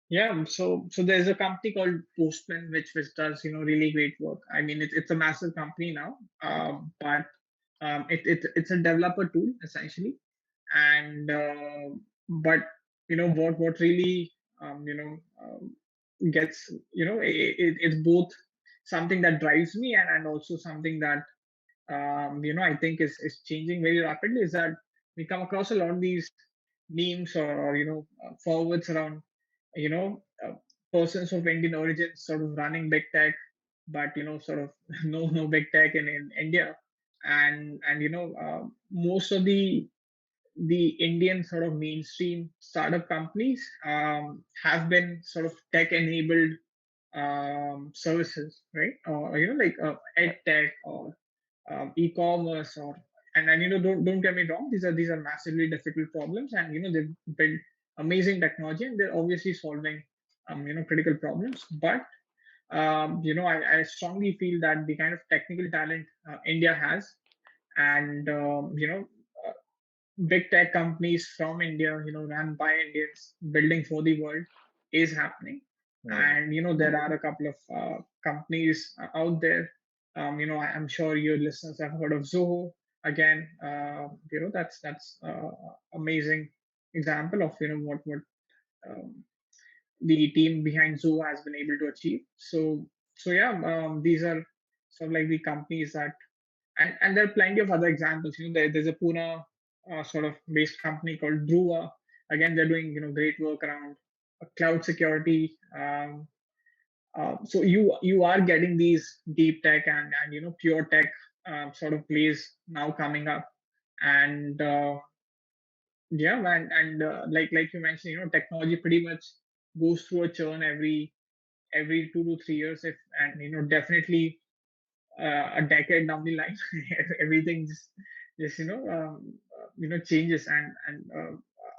Yeah, so there's a company called Postman which does really great work. I mean, it's a massive company now, but it's a developer tool essentially, and but what really gets it's both something that drives me and also something that I think is changing very rapidly, is that we come across a lot of these memes or forwards around you know uh, persons of Indian origin sort of running big tech, but sort of no big tech in India, and most of the Indian sort of mainstream startup companies have been sort of tech enabled services, right? Or like ed tech or e-commerce or and don't get me wrong, these are massively difficult problems, and they've built amazing technology and they're obviously solving critical problems, but I strongly feel that the kind of technical talent India has, and uh, big tech companies from India, run by Indians, building for the world, is happening. Mhm. And there are a couple of companies out there. I'm sure your listeners have heard of Zoho. Again, that's amazing example of what um, the team behind Zoho has been able to achieve. So yeah, these are sort of like the companies that, and there are plenty of other examples. There's a Pune sort of based company called Dhruva. Again, they're doing great work around cloud security. So you are getting these deep tech and pure tech sort of plays now coming up, and yeah, and like you mentioned, technology pretty much goes through a churn every 2 to 3 years, if and definitely a decade down the line, everything just changes, and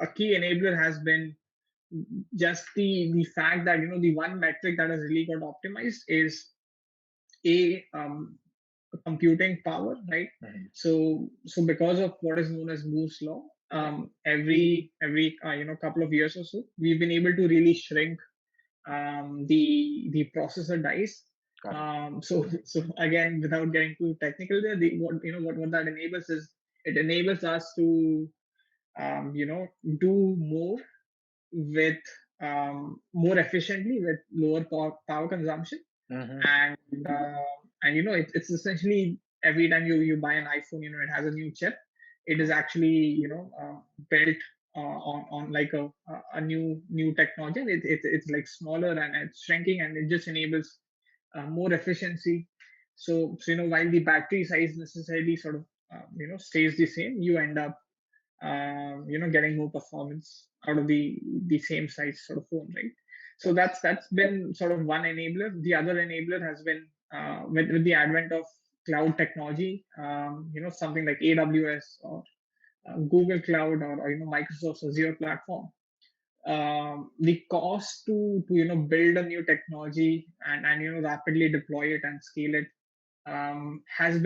a key enabler has been just the fact that the one metric that has really got optimized is a computing power, right? Mhm. So because of what is known as Moore's law, every couple of years or so, we've been able to really shrink the processor dice. Correct. So again, without getting too technical there, what that enables is, it enables us to do with more efficiently with lower power consumption, Mhm. and it's essentially every time you buy an iPhone, it has a new chip. It is actually built on like a new technology, and it's like smaller and it's shrinking, and it just enables more efficiency. So while the battery size necessarily sort of stays the same, you end up getting more performance out of the same size sort of phone, right? So that's been sort of one enabler. The other enabler has been with the advent of cloud technology, something like AWS or Google Cloud, or Microsoft's Azure platform. The cost to build a new technology and rapidly deploy it and scale it has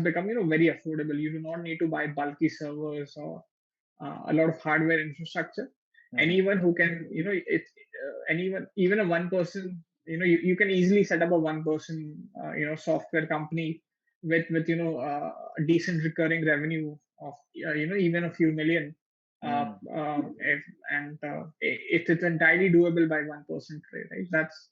become very affordable. You do not need to buy bulky servers or a lot of hardware infrastructure. Mhm. Anyone who can, anyone, even a one person, you can easily set up a one person, software company with a decent recurring revenue of even a few million. Uh, Mhm. if, and it's entirely doable by one person today, right?